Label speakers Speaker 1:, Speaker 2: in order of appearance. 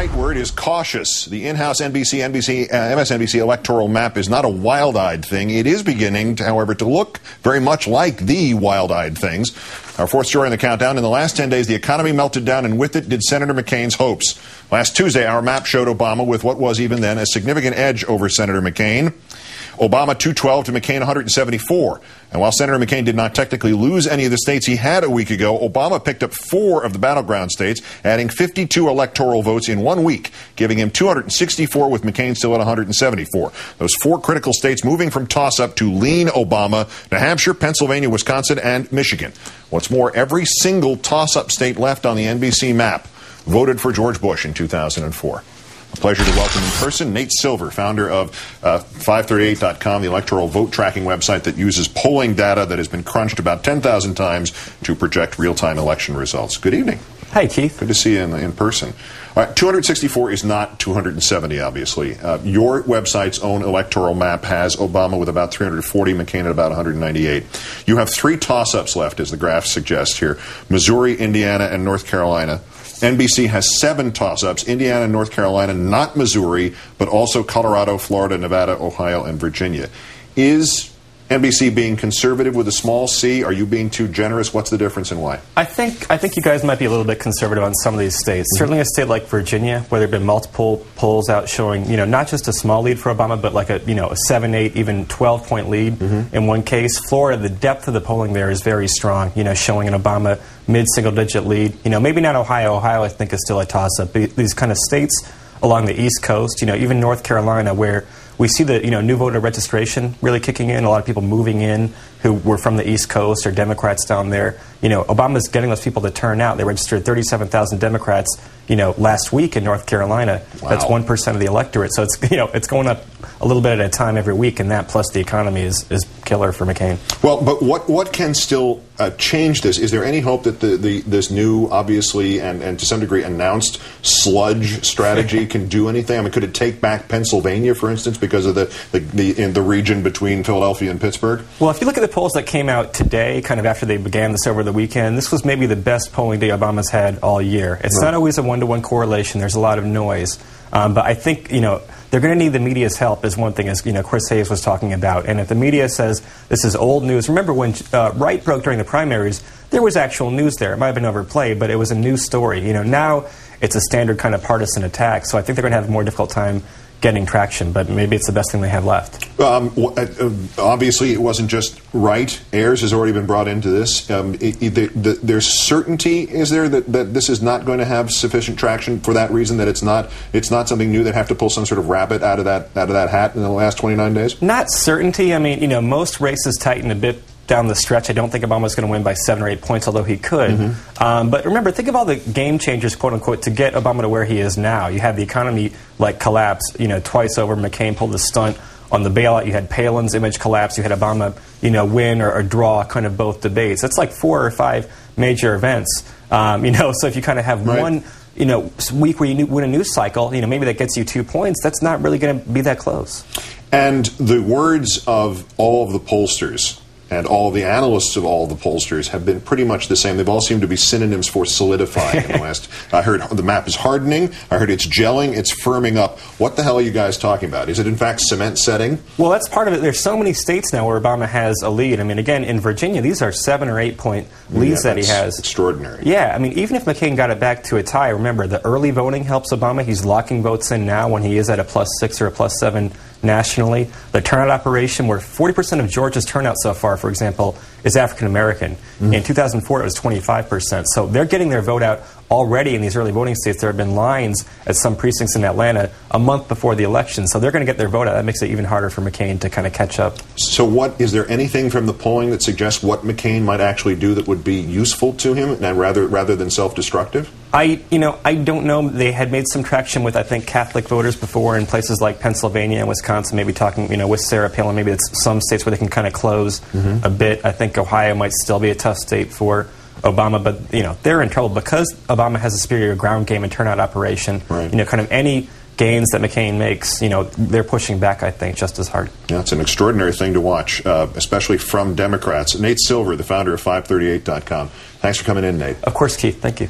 Speaker 1: right word is cautious. The in-house MSNBC electoral map is not a wild-eyed thing. It is beginning, however, to look very much like the wild-eyed things. Our fourth story in the countdown. In the last 10 days, the economy melted down, and with it did Senator McCain's hopes. Last Tuesday, our map showed Obama with what was even then a significant edge over Senator McCain. Obama 212 to McCain 174. And while Senator McCain did not technically lose any of the states he had a week ago, Obama picked up 4 of the battleground states, adding 52 electoral votes in 1 week, giving him 264 with McCain still at 174. Those 4 critical states moving from toss-up to lean Obama: New Hampshire, Pennsylvania, Wisconsin, and Michigan. What's more, every single toss-up state left on the NBC map voted for George Bush in 2004. A pleasure to welcome in person Nate Silver, founder of 538.com, the electoral vote tracking website that uses polling data that has been crunched about 10,000 times to project real-time election results. Good evening.
Speaker 2: Hi, Keith.
Speaker 1: Good to see you in person. All right, 264 is not 270, obviously. Your website's own electoral map has Obama with about 340, McCain at about 198. You have 3 toss-ups left, as the graph suggests here: Missouri, Indiana, and North Carolina. NBC has 7 toss-ups: Indiana and North Carolina, not Missouri, but also Colorado, Florida, Nevada, Ohio, and Virginia. Is NBC being conservative with a small c? Are you being too generous? What's the difference and why?
Speaker 2: I think you guys might be a little bit conservative on some of these states. Certainly a state like Virginia, where there have been multiple polls out showing, not just a small lead for Obama, but like a 7, 8, even 12-point lead in one case. Florida, the depth of the polling there is very strong, showing an Obama mid-single-digit lead. Maybe not Ohio. Ohio, I think, is still a toss-up. But these kind of states along the East Coast, even North Carolina, where we see the new voter registration really kicking in. A lot of people moving in who were from the East Coast or Democrats down there. Obama's getting those people to turn out. They registered 37,000 Democrats, last week in North Carolina. Wow. That's 1% of the electorate. So it's it's going up a little bit at a time every week, and that plus the economy is killer for McCain.
Speaker 1: Well, but what can still change this? Is there any hope that this new, obviously, and to some degree announced sludge strategy can do anything? I mean, could it take back Pennsylvania, for instance, because of in the region between Philadelphia and Pittsburgh?
Speaker 2: Well, if you look at the polls that came out today, kind of after they began this over the weekend, this was maybe the best polling day Obama's had all year. It's not always a one-to-one correlation. There's a lot of noise. But I think, they're going to need the media's help, is one thing, as Chris Hayes was talking about. And if the media says this is old news, remember when Wright broke during the primaries, there was actual news there. It might have been overplayed, but it was a news story. Now it's a standard kind of partisan attack. So I think they're going to have a more difficult time getting traction, but maybe it's the best thing they have left.
Speaker 1: Obviously, it wasn't just Wright. Ayers has already been brought into this. There's certainty, is there, that this is not going to have sufficient traction for that reason, that it's not something new, that have to pull some sort of rabbit out of that hat in the last 29 days? Not
Speaker 2: certainty. I mean, most races tighten a bit down the stretch. I don't think Obama's going to win by 7 or 8 points, although he could. But remember, think of all the game changers, quote unquote, to get Obama to where he is now. You had the economy collapse, twice over. McCain pulled the stunt on the bailout. You had Palin's image collapse. You had Obama, win or draw kind of both debates. That's like 4 or 5 major events. So if you kind of have one week where you win a news cycle, maybe that gets you 2 points. That's not really going to be that close.
Speaker 1: And the words of all of the pollsters and all of the analysts of all of the pollsters have been pretty much the same. They've all seemed to be synonyms for solidifying in the last. I heard the map is hardening. I heard it's gelling. It's firming up. What the hell are you guys talking about? Is it, in fact, cement setting?
Speaker 2: Well, that's part of it. There's so many states now where Obama has a lead. I mean, again, in Virginia, these are 7 or 8 point leads that he has.
Speaker 1: Extraordinary.
Speaker 2: Yeah, I mean, even if McCain got it back to a tie, remember, the early voting helps Obama. He's locking votes in now when he is at a +6 or a +7 nationally. The turnout operation, where 40% of Georgia's turnout so far, for example, is African American. In 2004, it was 25%. So they're getting their vote out already in these early voting states. There have been lines at some precincts in Atlanta a month before the election. So they're going to get their vote out. That makes it even harder for McCain to kind of catch up.
Speaker 1: So is there anything from the polling that suggests what McCain might actually do that would be useful to him, and rather than self-destructive?
Speaker 2: I don't know. They had made some traction with, I think, Catholic voters before in places like Pennsylvania and Wisconsin, maybe talking, with Sarah Palin. Maybe it's some states where they can kind of close a bit. I think Ohio might still be a tough state for Obama, but, they're in trouble because Obama has a superior ground game and turnout operation.
Speaker 1: Right.
Speaker 2: Kind of any gains that McCain makes, they're pushing back, I think, just as hard.
Speaker 1: Yeah, it's an extraordinary thing to watch, especially from Democrats. Nate Silver, the founder of 538.com. Thanks for coming in, Nate.
Speaker 2: Of course, Keith. Thank you.